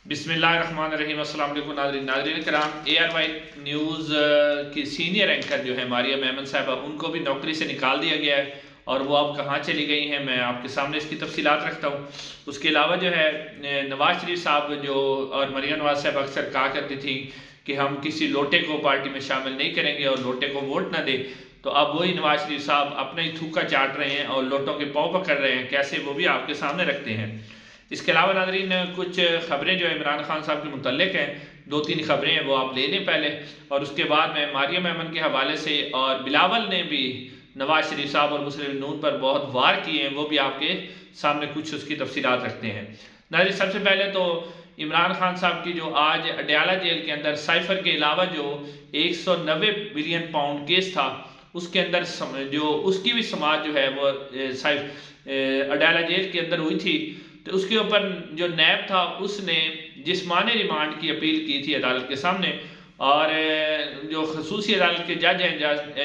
بسم اللہ الرحمن الرحیم۔ السلام علیکم ناظرین کرام۔ اے آر وائی نیوز کی سینئر اینکر جو ہے ماریہ میمن صاحبہ، ان کو بھی نوکری سے نکال دیا گیا ہے اور وہ اب کہاں چلی گئی ہیں میں آپ کے سامنے اس کی تفصیلات رکھتا ہوں۔ اس کے علاوہ جو ہے نواز شریف صاحب اور مریم نواز صاحب اکثر کہا کرتی تھیں کہ ہم کسی لوٹے کو پارٹی میں شامل نہیں کریں گے اور لوٹے کو ووٹ نہ دیں، تو اب وہی نواز شریف صاحب اپنا ہی تھوکا چاٹ رہے ہیں اور لوٹوں کے پاؤں پکڑ رہے ہیں، کیسے وہ بھی آپ کے سامنے رکھتے ہیں۔ اس کے علاوہ ناظرین کچھ خبریں جو عمران خان صاحب کے متعلق ہیں، 2-3 خبریں ہیں، وہ آپ لے لیں پہلے، اور اس کے بعد میں ماریہ میمن کے حوالے سے اور بلاول نے بھی نواز شریف صاحب اور مسلم نون پر بہت وار کیے ہیں، وہ بھی آپ کے سامنے کچھ اس کی تفصیلات رکھتے ہیں۔ ناظرین سب سے پہلے تو عمران خان صاحب کی جو آج اڈیالہ جیل کے اندر سائفر کے علاوہ جو 190 بلین پاؤنڈ کیس تھا، اس کے اندر جو اس کی بھی سماعت جو ہے وہ اڈیالہ جیل کے اندر ہوئی تھی، تو اس کے اوپر جو نیب تھا اس نے جسمانی ریمانڈ کی اپیل کی تھی عدالت کے سامنے، اور جو خصوصی عدالت کے جج ہیں،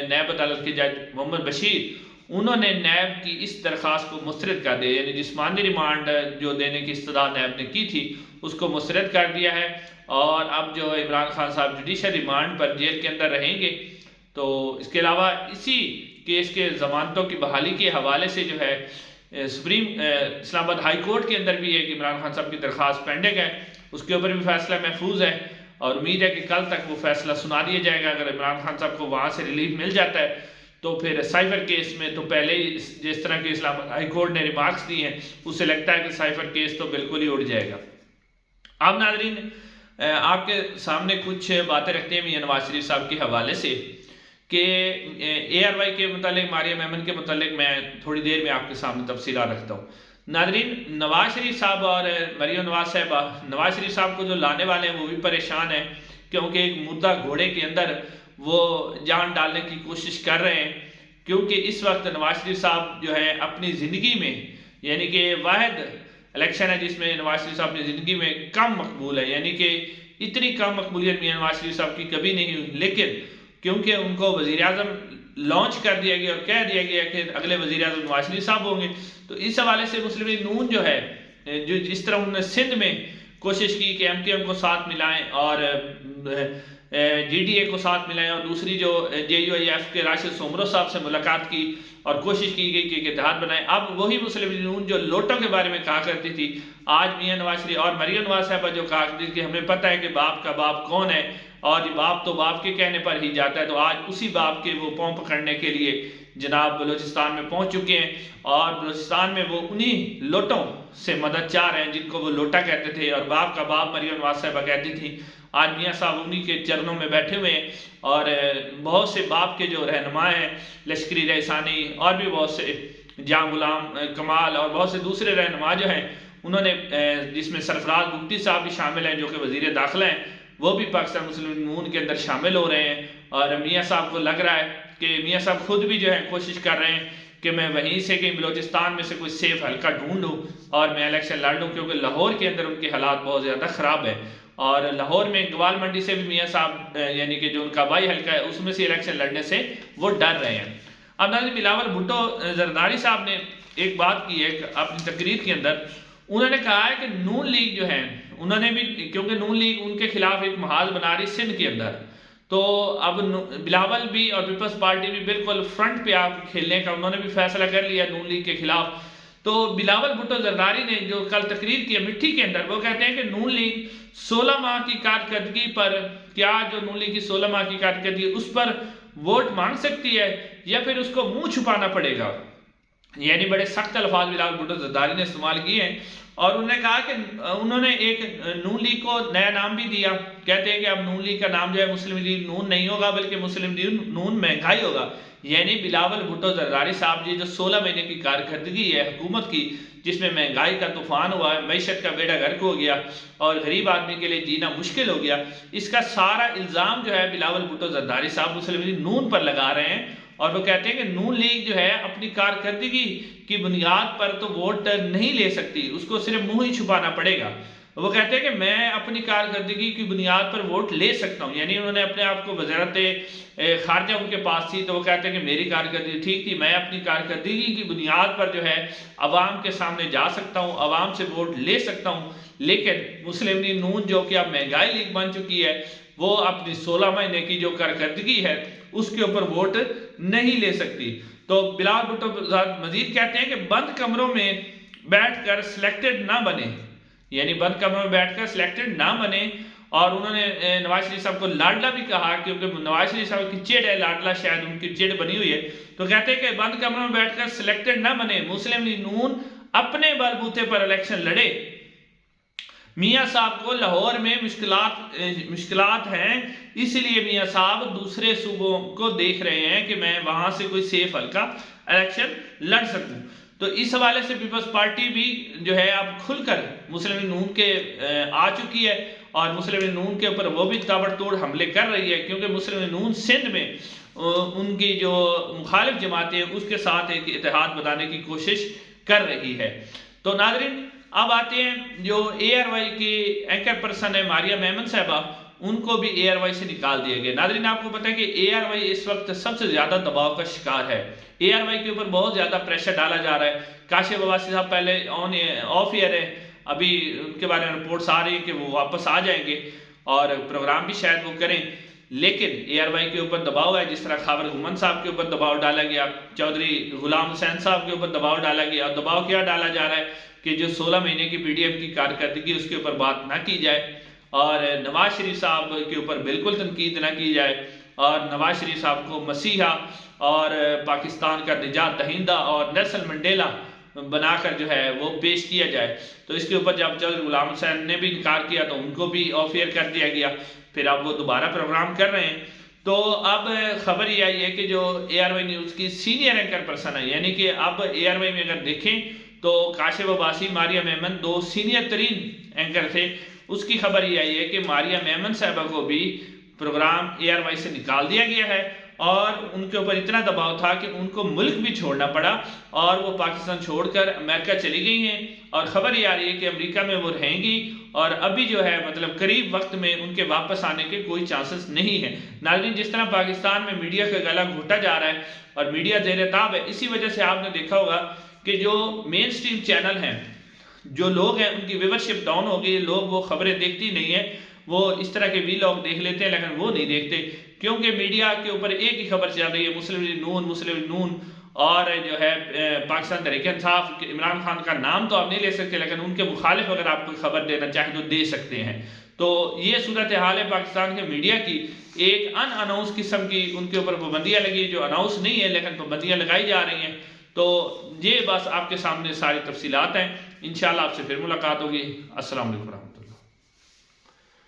نیب عدالت کے جج محمد بشیر، انہوں نے نیب کی اس درخواست کو مسترد کر دیا، یعنی جسمانی ریمانڈ جو دینے کی استدعا نیب نے کی تھی اس کو مسترد کر دیا ہے، اور اب جو عمران خان صاحب جوڈیشل ریمانڈ پر جیل کے اندر رہیں گے۔ تو اس کے علاوہ اسی کیس کے ضمانتوں کی بحالی کے حوالے سے جو ہے سپریم اسلام آباد ہائی کورٹ کے اندر بھی ایک عمران خان صاحب کی درخواست پینڈنگ ہے، اس کے اوپر بھی فیصلہ محفوظ ہے، اور امید ہے کہ کل تک وہ فیصلہ سنا دیا جائے گا۔ اگر عمران خان صاحب کو وہاں سے ریلیف مل جاتا ہے تو پھر سائفر کیس میں تو پہلے ہی جس طرح کے اسلام آباد ہائی کورٹ نے ریمارکس دی ہیں، اس سے لگتا ہے کہ سائفر کیس تو بالکل ہی اڑ جائے گا۔ اب ناظرین آپ کے سامنے کچھ باتیں رکھتے ہیں میاں نواز شریف صاحب کے حوالے سے کہ اے آر وائی کے متعلق، ماریہ میمن کے متعلق میں تھوڑی دیر میں آپ کے سامنے تفصیلات رکھتا ہوں۔ ناظرین نواز شریف صاحب اور مریم نواز صاحبہ، نواز شریف صاحب کو جو لانے والے ہیں وہ بھی پریشان ہیں، کیونکہ ایک مردہ گھوڑے کے اندر وہ جان ڈالنے کی کوشش کر رہے ہیں، کیونکہ اس وقت نواز شریف صاحب جو ہے اپنی زندگی میں، یعنی کہ واحد الیکشن ہے جس میں نواز شریف صاحب اپنی زندگی میں کم مقبول ہے، یعنی کہ اتنی کم مقبولیت میاں نواز شریف صاحب کی کبھی نہیں ہوئی، لیکن کیونکہ ان کو وزیر اعظم لانچ کر دیا گیا اور کہہ دیا گیا کہ اگلے وزیر اعظم نواز شریف صاحب ہوں گے، تو اس حوالے سے مسلم لیگ نون جو ہے، جو جس طرح انہوں نے سندھ میں کوشش کی کہ ایم کیو ایم کو ساتھ ملائیں اور جی ڈی اے کو ساتھ ملائیں، اور دوسری جو جے یو آئی ایف کے راشد سومرو صاحب سے ملاقات کی اور کوشش کی گئی کہ اتحاد بنائیں، اب وہی مسلم لیگ نون جو لوٹوں کے بارے میں کہا کرتی تھی، آج میاں نواز شریف اور مریم نواز صاحبہ جو کہا کرتی تھی کہ ہمیں پتہ ہے کہ باپ کا باپ کون ہے، اور یہ باپ تو باپ کے کہنے پر ہی جاتا ہے، تو آج اسی باپ کے وہ پاؤں پکڑنے کے لیے جناب بلوچستان میں پہنچ چکے ہیں، اور بلوچستان میں وہ انہی لوٹوں سے مدد چاہ رہے ہیں جن کو وہ لوٹا کہتے تھے اور باپ کا باپ مریم نواز صاحبہ کہتی تھی۔ آج میاں صاحب انہی کے چرنوں میں بیٹھے ہوئے ہیں، اور بہت سے باپ کے جو رہنما ہیں، لشکری رئیسانی اور بھی بہت سے، جاں غلام کمال اور بہت سے دوسرے رہنما جو ہیں، انہوں نے جس میں سرفراز مفتی صاحب بھی شامل ہیں جو کہ وزیر داخلہ ہیں، وہ بھی پاکستان مسلم لیگ نون کے اندر شامل ہو رہے ہیں، اور میاں صاحب کو لگ رہا ہے کہ میاں صاحب خود بھی جو ہے کوشش کر رہے ہیں کہ میں وہیں سے کہیں بلوچستان میں سے کوئی سیف حلقہ ڈھونڈوں اور میں الیکشن لڑ لوں، کیونکہ لاہور کے اندر ان کے حالات بہت زیادہ خراب ہیں، اور لاہور میں گوال منڈی سے بھی میاں صاحب یعنی کہ جو ان کا بائی حلقہ ہے اس میں سے الیکشن لڑنے سے وہ ڈر رہے ہیں۔ اب ناظرین بلاول بھٹو زرداری صاحب نے ایک بات کی ہے اپنی تقریر کے اندر، انہوں نے کہا ہے کہ نون لیگ جو ہے، انہوں نے بھی، کیونکہ نون لیگ ان کے خلاف ایک محاذ بنا رہی سندھ کے اندر، تو اب بلاول بھی اور پیپلز پارٹی بھی بالکل فرنٹ پہ آپ کھیلنے کا انہوں نے بھی فیصلہ کر لیا نون لیگ کے خلاف۔ تو بلاول بھٹو زرداری نے جو کل تقریر کی ہے مٹھی کے اندر، وہ کہتے ہیں کہ نون لیگ 16 ماہ کی کارکردگی پر، کیا جو نون لیگ کی 16 ماہ کی کارکردگی اس پر ووٹ مانگ سکتی ہے یا پھر اس کو منہ چھپانا پڑے گا، یعنی بڑے سخت الفاظ بلاول بھٹو زرداری نے استعمال کیے ہیں، اور انہوں نے کہا کہ انہوں نے ایک نون لیگ کو نیا نام بھی دیا، کہتے ہیں کہ اب نون لیگ کا نام جو ہے مسلم لیگ نون نہیں ہوگا بلکہ مسلم لیگ نون مہنگائی ہوگا، یعنی بلاول بھٹو زرداری صاحب جی جو 16 مہینے کی کارکردگی ہے حکومت کی، جس میں مہنگائی کا طوفان ہوا ہے، معیشت کا بیڑا غرق ہو گیا اور غریب آدمی کے لیے جینا مشکل ہو گیا، اس کا سارا الزام جو ہے بلاول بھٹو زرداری صاحب مسلم لیگ نون پر لگا رہے ہیں، اور وہ کہتے ہیں کہ نون لیگ جو ہے اپنی کارکردگی کی بنیاد پر تو ووٹ نہیں لے سکتی، اس کو صرف منہ ہی چھپانا پڑے گا۔ وہ کہتے ہیں کہ میں اپنی کارکردگی کی بنیاد پر ووٹ لے سکتا ہوں، یعنی انہوں نے اپنے آپ کو وزارت خارجہ ان کے پاس تھی تو وہ کہتے ہیں کہ میری کارکردگی ٹھیک تھی، میں اپنی کارکردگی کی بنیاد پر جو ہے عوام کے سامنے جا سکتا ہوں، عوام سے ووٹ لے سکتا ہوں، لیکن مسلم لیگ نون جو کہ اب مہنگائی لیگ بن چکی ہے وہ اپنی 16 مہینے کی جو کارکردگی ہے اس کے اوپر ووٹ نہیں لے سکتی۔ تو بلال بھٹو مزید کہتے ہیں کہ بند کمروں میں بیٹھ کر سلیکٹڈ نہ بنے، یعنی بند کمروں میں بیٹھ کر سلیکٹڈ نہ بنے، اور انہوں نے نواز شریف صاحب کو لاڈلا بھی کہا کیونکہ نواز شریف صاحب کی چڑ ہے، لاڈلا شاید ان کی چڑ بنی ہوئی ہے، تو کہتے ہیں کہ بند کمروں میں بیٹھ کر سلیکٹڈ نہ بنے، مسلم لیگ نون اپنے بل بوتے پر الیکشن لڑے۔ میاں صاحب کو لاہور میں مشکلات ہیں، اس لیے میاں صاحب دوسرے صوبوں کو دیکھ رہے ہیں کہ میں وہاں سے کوئی سیف حلقہ الیکشن لڑ سکوں۔ تو اس حوالے سے پیپلز پارٹی بھی جو ہے اب کھل کر مسلم لیگ نون کے آ چکی ہے، اور مسلم لیگ نون کے اوپر وہ بھی تابڑ توڑ حملے کر رہی ہے، کیونکہ مسلم لیگ نون سندھ میں ان کی جو مخالف جماعتیں ہیں اس کے ساتھ ایک اتحاد بنانے کی کوشش کر رہی ہے۔ تو ناظرین اب آتے ہیں جو اے آر وائی کی اینکر پرسن ہے ماریہ میمن صاحبہ، ان کو بھی اے آر وائی سے نکال دیا گیا۔ ناظرین آپ کو پتہ ہے کہ اے آر وائی اس وقت سب سے زیادہ دباؤ کا شکار ہے، اے آر وائی کے اوپر بہت زیادہ پریشر ڈالا جا رہا ہے۔ کاشف عباسی صاحب پہلے آف ایئر ہے، ابھی ان کے بارے میں رپورٹس آ رہی ہیں کہ وہ واپس آ جائیں گے اور پروگرام بھی شاید وہ کریں، لیکن اے آر وائی کے اوپر دباؤ ہے، جس طرح خاور گھمن صاحب کے اوپر دباؤ ڈالا گیا، چودھری غلام حسین صاحب کے اوپر دباؤ ڈالا گیا، اور دباؤ کیا ڈالا جا رہا ہے کہ جو 16 مہینے کی پی ڈی ایم کی کارکردگی اس کے اوپر بات نہ کی جائے، اور نواز شریف صاحب کے اوپر بالکل تنقید نہ کی جائے، اور نواز شریف صاحب کو مسیحا اور پاکستان کا نجات دہندہ اور نیلسن منڈیلا بنا کر جو ہے وہ پیش کیا جائے۔ تو اس کے اوپر جب چودھری غلام حسین نے بھی انکار کیا تو ان کو بھی آف ایئر کر دیا گیا، پھر اب وہ دوبارہ پروگرام کر رہے ہیں۔ تو اب خبر یہ آئی ہے کہ جو اے آر وائی نیوز کی سینئر اینکر پرسن ہے، یعنی کہ اب اے آر وائی میں اگر دیکھیں تو کاشف عباسی، ماریہ میمن دو سینئر ترین اینکر تھے، اس کی خبر یہ آئی ہے کہ ماریہ میمن صاحبہ کو بھی پروگرام اے آر وائی سے نکال دیا گیا ہے، اور ان کے اوپر اتنا دباؤ تھا کہ ان کو ملک بھی چھوڑنا پڑا، اور وہ پاکستان چھوڑ کر امریکہ چلی گئی ہیں، اور خبر یہ آ رہی ہے کہ امریکہ میں وہ رہیں گی، اور ابھی جو ہے مطلب قریب وقت میں ان کے واپس آنے کے کوئی چانسز نہیں ہیں۔ ناظرین جس طرح پاکستان میں میڈیا کا گلا گھوٹا جا رہا ہے اور میڈیا زیر تاب ہے، اسی وجہ سے آپ نے دیکھا ہوگا کہ جو مین سٹریم چینل ہیں، جو لوگ ہیں ان کی ویورشپ ڈاؤن ہو گئی، لوگ وہ خبریں دیکھتی نہیں ہیں، وہ اس طرح کے وی لاگ دیکھ لیتے ہیں لیکن وہ نہیں دیکھتے، کیونکہ میڈیا کے اوپر ایک ہی خبر چل رہی ہے، مسلم لیگ نون اور جو ہے پاکستان تحریک انصاف، عمران خان کا نام تو آپ نہیں لے سکتے لیکن ان کے مخالف اگر آپ کوئی خبر دینا چاہیں تو دے سکتے ہیں۔ تو یہ صورتحال ہے پاکستان کے میڈیا کی، ایک ان اناؤنس قسم کی ان کے اوپر پابندیاں لگی جو اناؤنس نہیں ہے لیکن پابندیاں لگائی جا رہی ہیں۔ تو یہ بس آپ کے سامنے ساری تفصیلات ہیں، انشاءاللہ آپ سے پھر ملاقات ہوگی۔ السلام علیکم۔